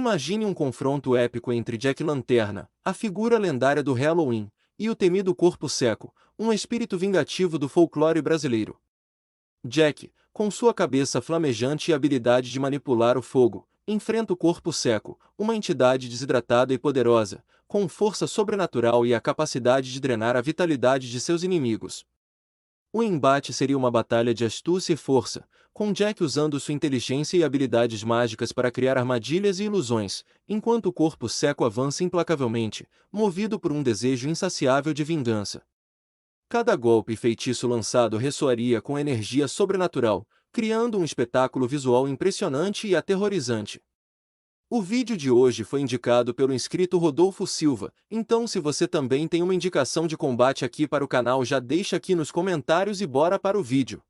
Imagine um confronto épico entre Jack Lanterna, a figura lendária do Halloween, e o temido Corpo Seco, um espírito vingativo do folclore brasileiro. Jack, com sua cabeça flamejante e habilidade de manipular o fogo, enfrenta o Corpo Seco, uma entidade desidratada e poderosa, com força sobrenatural e a capacidade de drenar a vitalidade de seus inimigos. O embate seria uma batalha de astúcia e força, com Jack usando sua inteligência e habilidades mágicas para criar armadilhas e ilusões, enquanto o Corpo Seco avança implacavelmente, movido por um desejo insaciável de vingança. Cada golpe e feitiço lançado ressoaria com energia sobrenatural, criando um espetáculo visual impressionante e aterrorizante. O vídeo de hoje foi indicado pelo inscrito Rodolfo Silva, então se você também tem uma indicação de combate aqui para o canal já deixa aqui nos comentários e bora para o vídeo.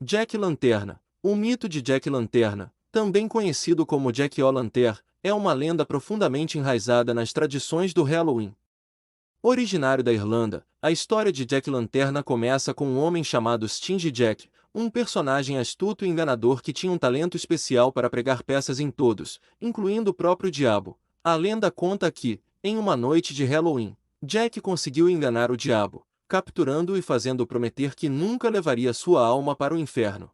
Jack Lanterna. O mito de Jack Lanterna, também conhecido como Jack O'Lantern, é uma lenda profundamente enraizada nas tradições do Halloween. Originário da Irlanda, a história de Jack Lanterna começa com um homem chamado Stingy Jack, um personagem astuto e enganador que tinha um talento especial para pregar peças em todos, incluindo o próprio diabo. A lenda conta que, em uma noite de Halloween, Jack conseguiu enganar o diabo, capturando-o e fazendo-o prometer que nunca levaria sua alma para o inferno.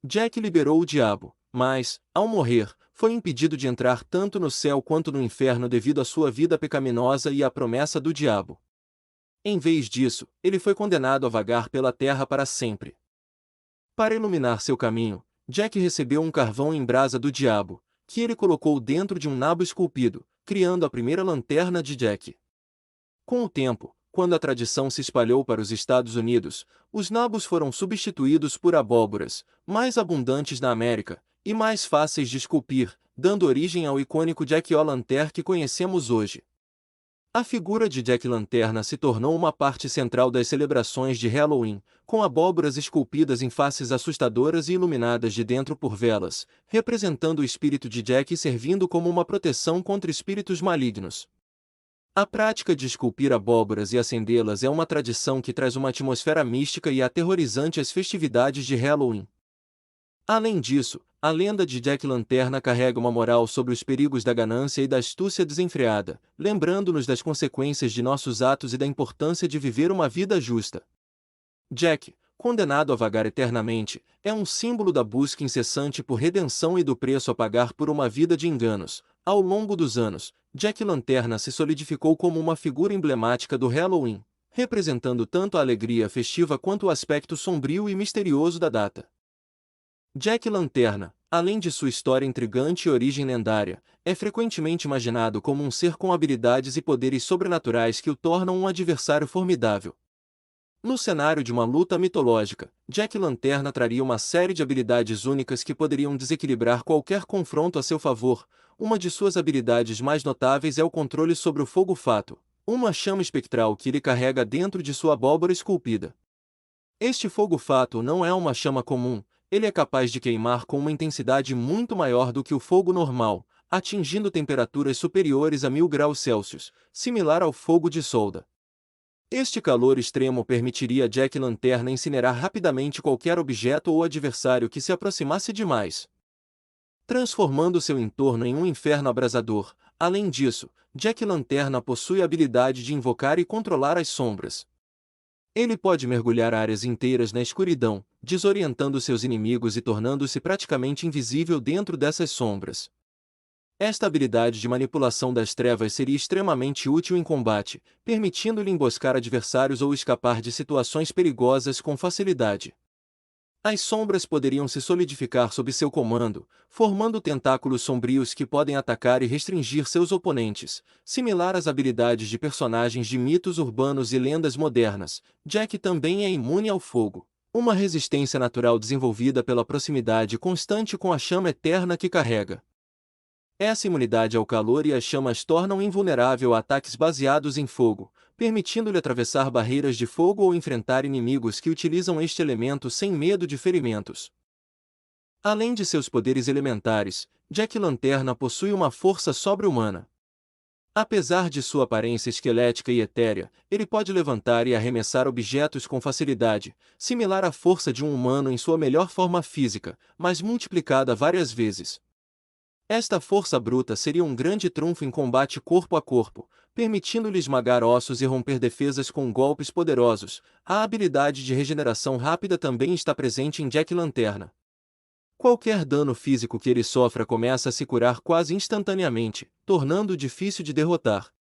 Jack liberou o diabo, mas, ao morrer, foi impedido de entrar tanto no céu quanto no inferno devido à sua vida pecaminosa e à promessa do diabo. Em vez disso, ele foi condenado a vagar pela terra para sempre. Para iluminar seu caminho, Jack recebeu um carvão em brasa do diabo, que ele colocou dentro de um nabo esculpido, criando a primeira lanterna de Jack. Com o tempo, quando a tradição se espalhou para os Estados Unidos, os nabos foram substituídos por abóboras, mais abundantes na América, e mais fáceis de esculpir, dando origem ao icônico Jack O'Lantern que conhecemos hoje. A figura de Jack Lanterna se tornou uma parte central das celebrações de Halloween, com abóboras esculpidas em faces assustadoras e iluminadas de dentro por velas, representando o espírito de Jack e servindo como uma proteção contra espíritos malignos. A prática de esculpir abóboras e acendê-las é uma tradição que traz uma atmosfera mística e aterrorizante às festividades de Halloween. Além disso, a lenda de Jack Lanterna carrega uma moral sobre os perigos da ganância e da astúcia desenfreada, lembrando-nos das consequências de nossos atos e da importância de viver uma vida justa. Jack, condenado a vagar eternamente, é um símbolo da busca incessante por redenção e do preço a pagar por uma vida de enganos. Ao longo dos anos, Jack Lanterna se solidificou como uma figura emblemática do Halloween, representando tanto a alegria festiva quanto o aspecto sombrio e misterioso da data. Jack Lanterna, além de sua história intrigante e origem lendária, é frequentemente imaginado como um ser com habilidades e poderes sobrenaturais que o tornam um adversário formidável. No cenário de uma luta mitológica, Jack Lanterna traria uma série de habilidades únicas que poderiam desequilibrar qualquer confronto a seu favor. Uma de suas habilidades mais notáveis é o controle sobre o fogo fato, uma chama espectral que ele carrega dentro de sua abóbora esculpida. Este fogo fato não é uma chama comum. Ele é capaz de queimar com uma intensidade muito maior do que o fogo normal, atingindo temperaturas superiores a 1000 graus Celsius, similar ao fogo de solda. Este calor extremo permitiria a Jack Lanterna incinerar rapidamente qualquer objeto ou adversário que se aproximasse demais, transformando seu entorno em um inferno abrasador. Além disso, Jack Lanterna possui a habilidade de invocar e controlar as sombras. Ele pode mergulhar áreas inteiras na escuridão, desorientando seus inimigos e tornando-se praticamente invisível dentro dessas sombras. Esta habilidade de manipulação das trevas seria extremamente útil em combate, permitindo-lhe emboscar adversários ou escapar de situações perigosas com facilidade. As sombras poderiam se solidificar sob seu comando, formando tentáculos sombrios que podem atacar e restringir seus oponentes, similar às habilidades de personagens de mitos urbanos e lendas modernas. Jack também é imune ao fogo, uma resistência natural desenvolvida pela proximidade constante com a chama eterna que carrega. Essa imunidade ao calor e às chamas tornam invulnerável a ataques baseados em fogo, permitindo-lhe atravessar barreiras de fogo ou enfrentar inimigos que utilizam este elemento sem medo de ferimentos. Além de seus poderes elementares, Jack Lanterna possui uma força sobre-humana. Apesar de sua aparência esquelética e etérea, ele pode levantar e arremessar objetos com facilidade, similar à força de um humano em sua melhor forma física, mas multiplicada várias vezes. Esta força bruta seria um grande trunfo em combate corpo a corpo, permitindo-lhe esmagar ossos e romper defesas com golpes poderosos. A habilidade de regeneração rápida também está presente em Jack Lanterna. Qualquer dano físico que ele sofra começa a se curar quase instantaneamente, tornando-o difícil de derrotar.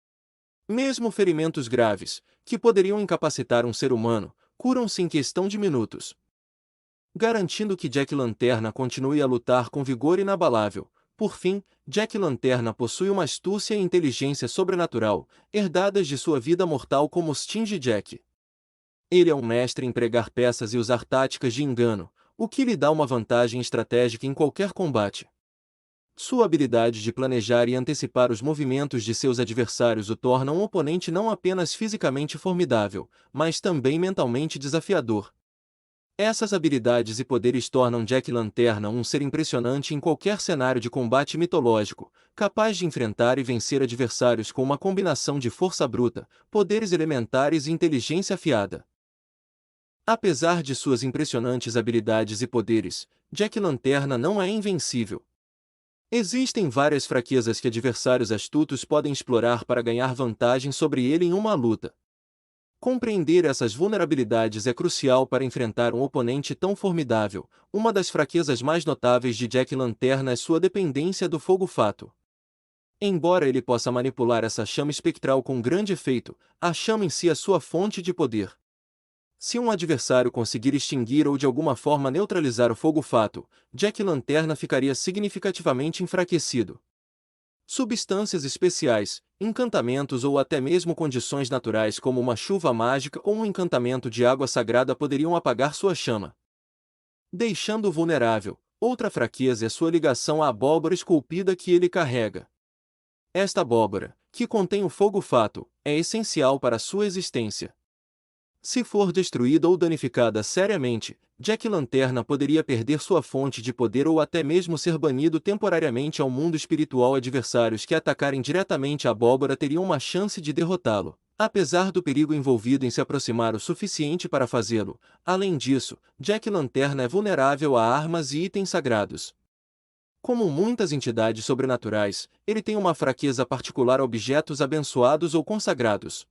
Mesmo ferimentos graves, que poderiam incapacitar um ser humano, curam-se em questão de minutos, garantindo que Jack Lanterna continue a lutar com vigor inabalável. Por fim, Jack Lanterna possui uma astúcia e inteligência sobrenatural, herdadas de sua vida mortal como os Sting Jack. Ele é um mestre em pregar peças e usar táticas de engano, o que lhe dá uma vantagem estratégica em qualquer combate. Sua habilidade de planejar e antecipar os movimentos de seus adversários o torna um oponente não apenas fisicamente formidável, mas também mentalmente desafiador. Essas habilidades e poderes tornam Jack Lanterna um ser impressionante em qualquer cenário de combate mitológico, capaz de enfrentar e vencer adversários com uma combinação de força bruta, poderes elementares e inteligência afiada. Apesar de suas impressionantes habilidades e poderes, Jack Lanterna não é invencível. Existem várias fraquezas que adversários astutos podem explorar para ganhar vantagem sobre ele em uma luta. Compreender essas vulnerabilidades é crucial para enfrentar um oponente tão formidável. Uma das fraquezas mais notáveis de Jack Lanterna é sua dependência do fogo-fato. Embora ele possa manipular essa chama espectral com grande efeito, a chama em si é sua fonte de poder. Se um adversário conseguir extinguir ou de alguma forma neutralizar o fogo-fato, Jack Lanterna ficaria significativamente enfraquecido. Substâncias especiais, encantamentos ou até mesmo condições naturais como uma chuva mágica ou um encantamento de água sagrada poderiam apagar sua chama, deixando-o vulnerável. Outra fraqueza é sua ligação à abóbora esculpida que ele carrega. Esta abóbora, que contém o fogo-fato, é essencial para sua existência. Se for destruída ou danificada seriamente, Jack Lanterna poderia perder sua fonte de poder ou até mesmo ser banido temporariamente ao mundo espiritual. Adversários que atacarem diretamente a abóbora teriam uma chance de derrotá-lo, apesar do perigo envolvido em se aproximar o suficiente para fazê-lo. Além disso, Jack Lanterna é vulnerável a armas e itens sagrados. Como muitas entidades sobrenaturais, ele tem uma fraqueza particular a objetos abençoados ou consagrados.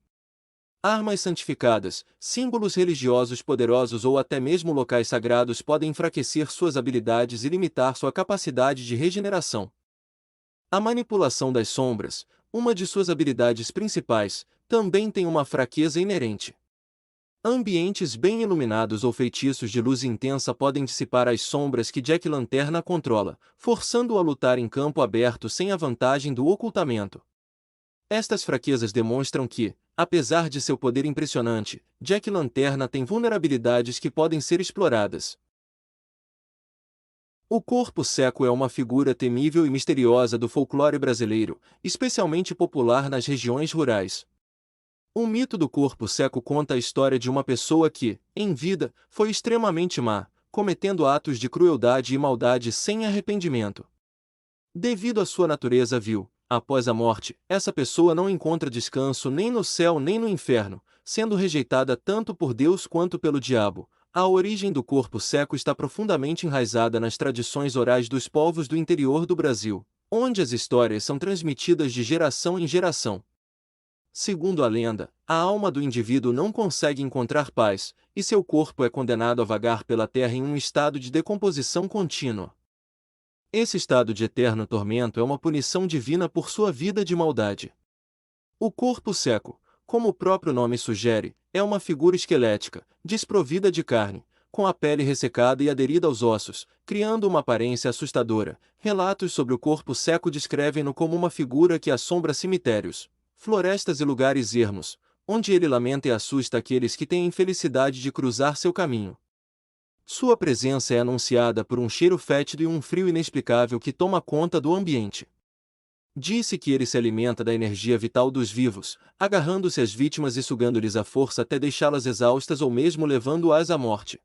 Armas santificadas, símbolos religiosos poderosos ou até mesmo locais sagrados podem enfraquecer suas habilidades e limitar sua capacidade de regeneração. A manipulação das sombras, uma de suas habilidades principais, também tem uma fraqueza inerente. Ambientes bem iluminados ou feitiços de luz intensa podem dissipar as sombras que Jack Lanterna controla, forçando-o a lutar em campo aberto sem a vantagem do ocultamento. Estas fraquezas demonstram que, apesar de seu poder impressionante, Jack Lanterna tem vulnerabilidades que podem ser exploradas. O corpo seco é uma figura temível e misteriosa do folclore brasileiro, especialmente popular nas regiões rurais. O mito do corpo seco conta a história de uma pessoa que, em vida, foi extremamente má, cometendo atos de crueldade e maldade sem arrependimento. Devido à sua natureza vil, após a morte, essa pessoa não encontra descanso nem no céu nem no inferno, sendo rejeitada tanto por Deus quanto pelo diabo. A origem do corpo seco está profundamente enraizada nas tradições orais dos povos do interior do Brasil, onde as histórias são transmitidas de geração em geração. Segundo a lenda, a alma do indivíduo não consegue encontrar paz, e seu corpo é condenado a vagar pela terra em um estado de decomposição contínua. Esse estado de eterno tormento é uma punição divina por sua vida de maldade. O corpo seco, como o próprio nome sugere, é uma figura esquelética, desprovida de carne, com a pele ressecada e aderida aos ossos, criando uma aparência assustadora. Relatos sobre o corpo seco descrevem-no como uma figura que assombra cemitérios, florestas e lugares ermos, onde ele lamenta e assusta aqueles que têm a infelicidade de cruzar seu caminho. Sua presença é anunciada por um cheiro fétido e um frio inexplicável que toma conta do ambiente. Diz-se que ele se alimenta da energia vital dos vivos, agarrando-se às vítimas e sugando-lhes a força até deixá-las exaustas ou mesmo levando-as à morte.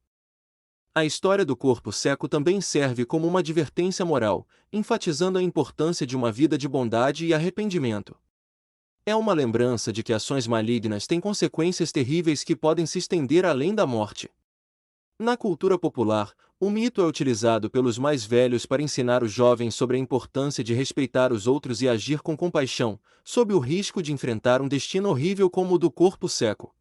A história do corpo seco também serve como uma advertência moral, enfatizando a importância de uma vida de bondade e arrependimento. É uma lembrança de que ações malignas têm consequências terríveis que podem se estender além da morte. Na cultura popular, o mito é utilizado pelos mais velhos para ensinar os jovens sobre a importância de respeitar os outros e agir com compaixão, sob o risco de enfrentar um destino horrível como o do corpo seco.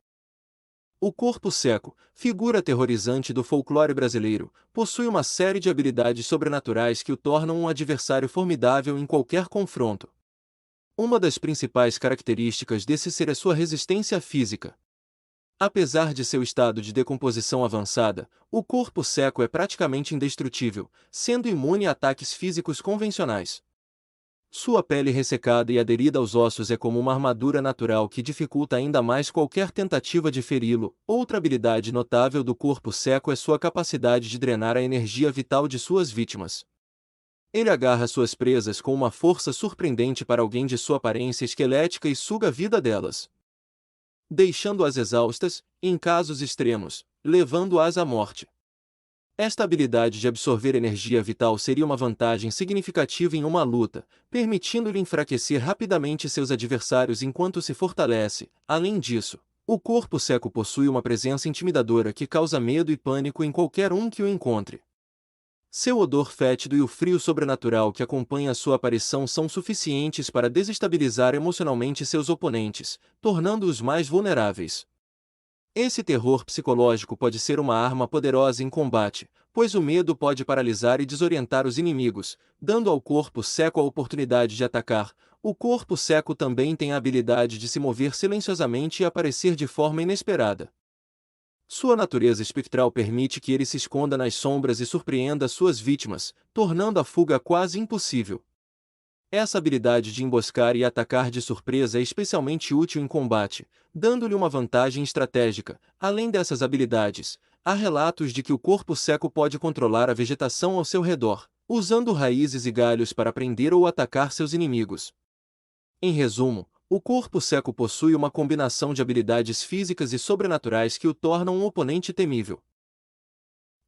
O corpo seco, figura aterrorizante do folclore brasileiro, possui uma série de habilidades sobrenaturais que o tornam um adversário formidável em qualquer confronto. Uma das principais características desse ser é sua resistência física. Apesar de seu estado de decomposição avançada, o corpo seco é praticamente indestrutível, sendo imune a ataques físicos convencionais. Sua pele ressecada e aderida aos ossos é como uma armadura natural que dificulta ainda mais qualquer tentativa de feri-lo. Outra habilidade notável do corpo seco é sua capacidade de drenar a energia vital de suas vítimas. Ele agarra suas presas com uma força surpreendente para alguém de sua aparência esquelética e suga a vida delas, deixando-as exaustas, em casos extremos, levando-as à morte. Esta habilidade de absorver energia vital seria uma vantagem significativa em uma luta, permitindo-lhe enfraquecer rapidamente seus adversários enquanto se fortalece. Além disso, o corpo seco possui uma presença intimidadora que causa medo e pânico em qualquer um que o encontre. Seu odor fétido e o frio sobrenatural que acompanha sua aparição são suficientes para desestabilizar emocionalmente seus oponentes, tornando-os mais vulneráveis. Esse terror psicológico pode ser uma arma poderosa em combate, pois o medo pode paralisar e desorientar os inimigos, dando ao corpo seco a oportunidade de atacar. O corpo seco também tem a habilidade de se mover silenciosamente e aparecer de forma inesperada. Sua natureza espectral permite que ele se esconda nas sombras e surpreenda suas vítimas, tornando a fuga quase impossível. Essa habilidade de emboscar e atacar de surpresa é especialmente útil em combate, dando-lhe uma vantagem estratégica. Além dessas habilidades, há relatos de que o corpo seco pode controlar a vegetação ao seu redor, usando raízes e galhos para prender ou atacar seus inimigos. Em resumo, o corpo seco possui uma combinação de habilidades físicas e sobrenaturais que o tornam um oponente temível.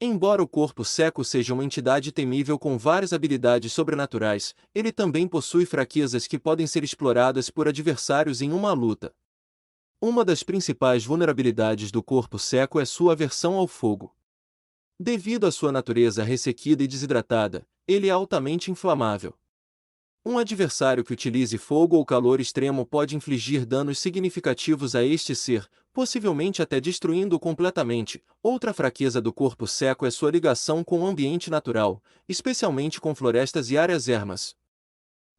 Embora o corpo seco seja uma entidade temível com várias habilidades sobrenaturais, ele também possui fraquezas que podem ser exploradas por adversários em uma luta. Uma das principais vulnerabilidades do corpo seco é sua aversão ao fogo. Devido à sua natureza ressequida e desidratada, ele é altamente inflamável. Um adversário que utilize fogo ou calor extremo pode infligir danos significativos a este ser, possivelmente até destruindo-o completamente. Outra fraqueza do corpo seco é sua ligação com o ambiente natural, especialmente com florestas e áreas ermas.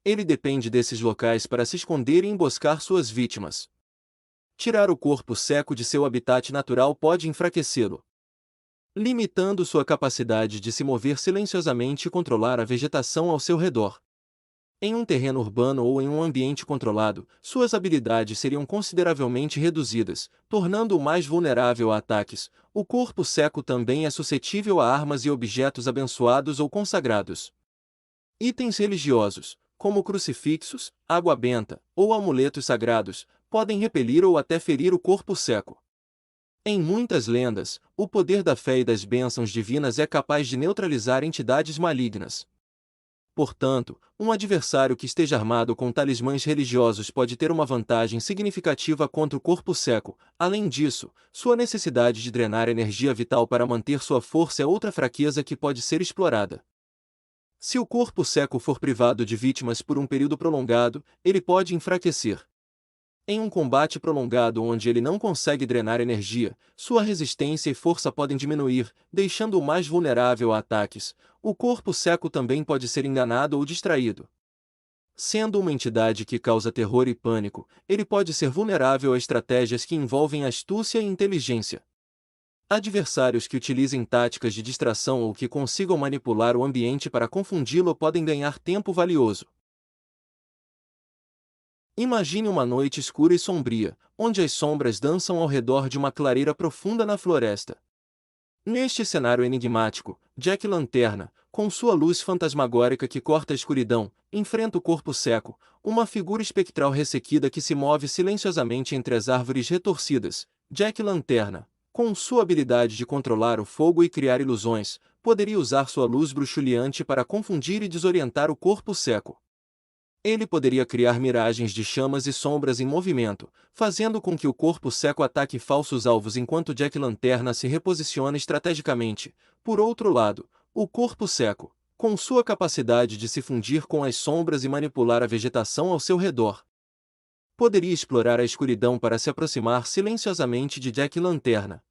Ele depende desses locais para se esconder e emboscar suas vítimas. Tirar o corpo seco de seu habitat natural pode enfraquecê-lo, limitando sua capacidade de se mover silenciosamente e controlar a vegetação ao seu redor. Em um terreno urbano ou em um ambiente controlado, suas habilidades seriam consideravelmente reduzidas, tornando-o mais vulnerável a ataques. O corpo seco também é suscetível a armas e objetos abençoados ou consagrados. Itens religiosos, como crucifixos, água benta ou amuletos sagrados, podem repelir ou até ferir o corpo seco. Em muitas lendas, o poder da fé e das bênçãos divinas é capaz de neutralizar entidades malignas. Portanto, um adversário que esteja armado com talismãs religiosos pode ter uma vantagem significativa contra o corpo seco. Além disso, sua necessidade de drenar energia vital para manter sua força é outra fraqueza que pode ser explorada. Se o corpo seco for privado de vítimas por um período prolongado, ele pode enfraquecer. Em um combate prolongado onde ele não consegue drenar energia, sua resistência e força podem diminuir, deixando-o mais vulnerável a ataques. O corpo seco também pode ser enganado ou distraído. Sendo uma entidade que causa terror e pânico, ele pode ser vulnerável a estratégias que envolvem astúcia e inteligência. Adversários que utilizem táticas de distração ou que consigam manipular o ambiente para confundi-lo podem ganhar tempo valioso. Imagine uma noite escura e sombria, onde as sombras dançam ao redor de uma clareira profunda na floresta. Neste cenário enigmático, Jack Lanterna, com sua luz fantasmagórica que corta a escuridão, enfrenta o corpo seco, uma figura espectral ressequida que se move silenciosamente entre as árvores retorcidas. Jack Lanterna, com sua habilidade de controlar o fogo e criar ilusões, poderia usar sua luz bruxuleante para confundir e desorientar o corpo seco. Ele poderia criar miragens de chamas e sombras em movimento, fazendo com que o corpo seco ataque falsos alvos enquanto Jack Lanterna se reposiciona estrategicamente. Por outro lado, o corpo seco, com sua capacidade de se fundir com as sombras e manipular a vegetação ao seu redor, poderia explorar a escuridão para se aproximar silenciosamente de Jack Lanterna.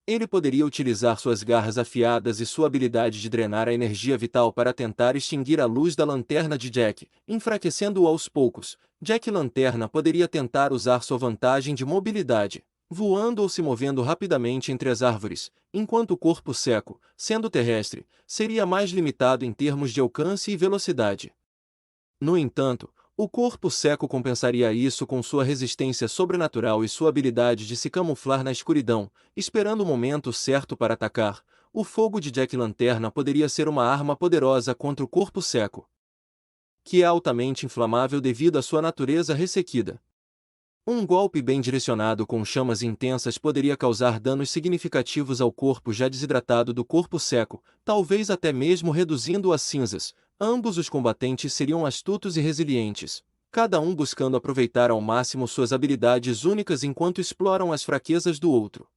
Ele poderia utilizar suas garras afiadas e sua habilidade de drenar a energia vital para tentar extinguir a luz da lanterna de Jack, enfraquecendo-o aos poucos. Jack Lanterna poderia tentar usar sua vantagem de mobilidade, voando ou se movendo rapidamente entre as árvores, enquanto o corpo seco, sendo terrestre, seria mais limitado em termos de alcance e velocidade. No entanto, o corpo seco compensaria isso com sua resistência sobrenatural e sua habilidade de se camuflar na escuridão, esperando o momento certo para atacar. O fogo de Jack Lanterna poderia ser uma arma poderosa contra o corpo seco, que é altamente inflamável devido à sua natureza ressequida. Um golpe bem direcionado com chamas intensas poderia causar danos significativos ao corpo já desidratado do corpo seco, talvez até mesmo reduzindo-o a cinzas. Ambos os combatentes seriam astutos e resilientes, cada um buscando aproveitar ao máximo suas habilidades únicas enquanto exploram as fraquezas do outro.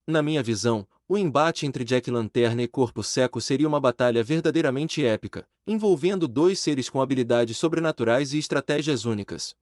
Na minha visão, o embate entre Jack Lanterna e Corpo Seco seria uma batalha verdadeiramente épica, envolvendo dois seres com habilidades sobrenaturais e estratégias únicas.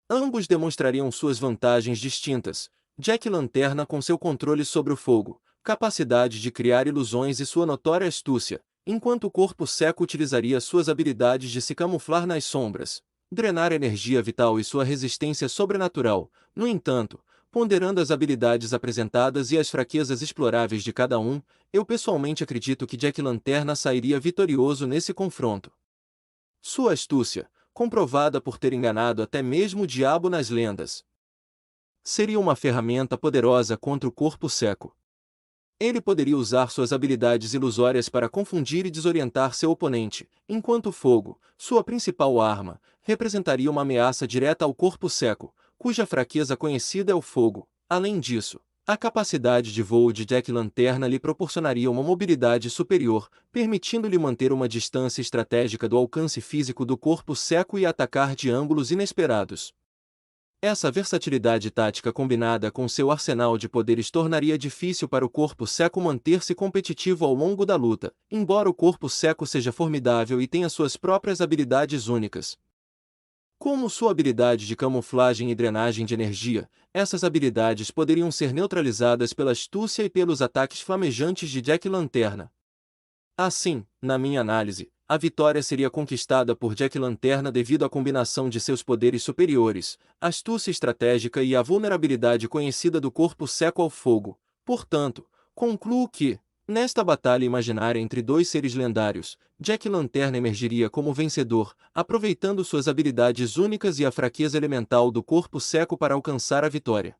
Ambos demonstrariam suas vantagens distintas, Jack Lanterna com seu controle sobre o fogo, capacidade de criar ilusões e sua notória astúcia, enquanto o Corpo Seco utilizaria suas habilidades de se camuflar nas sombras, drenar energia vital e sua resistência sobrenatural. No entanto, ponderando as habilidades apresentadas e as fraquezas exploráveis de cada um, eu pessoalmente acredito que Jack Lanterna sairia vitorioso nesse confronto. Sua astúcia, comprovada por ter enganado até mesmo o diabo nas lendas, seria uma ferramenta poderosa contra o Corpo Seco. Ele poderia usar suas habilidades ilusórias para confundir e desorientar seu oponente, enquanto o fogo, sua principal arma, representaria uma ameaça direta ao Corpo Seco, cuja fraqueza conhecida é o fogo. Além disso, a capacidade de voo de Jack Lanterna lhe proporcionaria uma mobilidade superior, permitindo-lhe manter uma distância estratégica do alcance físico do Corpo Seco e atacar de ângulos inesperados. Essa versatilidade tática combinada com seu arsenal de poderes tornaria difícil para o Corpo Seco manter-se competitivo ao longo da luta, embora o Corpo Seco seja formidável e tenha suas próprias habilidades únicas. Como sua habilidade de camuflagem e drenagem de energia, essas habilidades poderiam ser neutralizadas pela astúcia e pelos ataques flamejantes de Jack Lanterna. Assim, na minha análise, a vitória seria conquistada por Jack Lanterna devido à combinação de seus poderes superiores, astúcia estratégica e a vulnerabilidade conhecida do Corpo Seco ao fogo. Portanto, concluo que, nesta batalha imaginária entre dois seres lendários, Jack Lanterna emergiria como vencedor, aproveitando suas habilidades únicas e a fraqueza elemental do Corpo Seco para alcançar a vitória.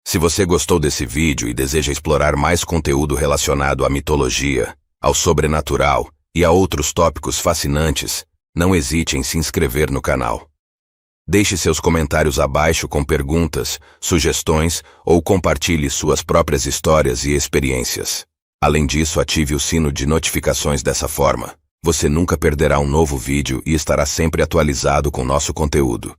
Se você gostou desse vídeo e deseja explorar mais conteúdo relacionado à mitologia, ao sobrenatural e a outros tópicos fascinantes, não hesite em se inscrever no canal. Deixe seus comentários abaixo com perguntas, sugestões ou compartilhe suas próprias histórias e experiências. Além disso, ative o sino de notificações dessa forma. Você nunca perderá um novo vídeo e estará sempre atualizado com nosso conteúdo.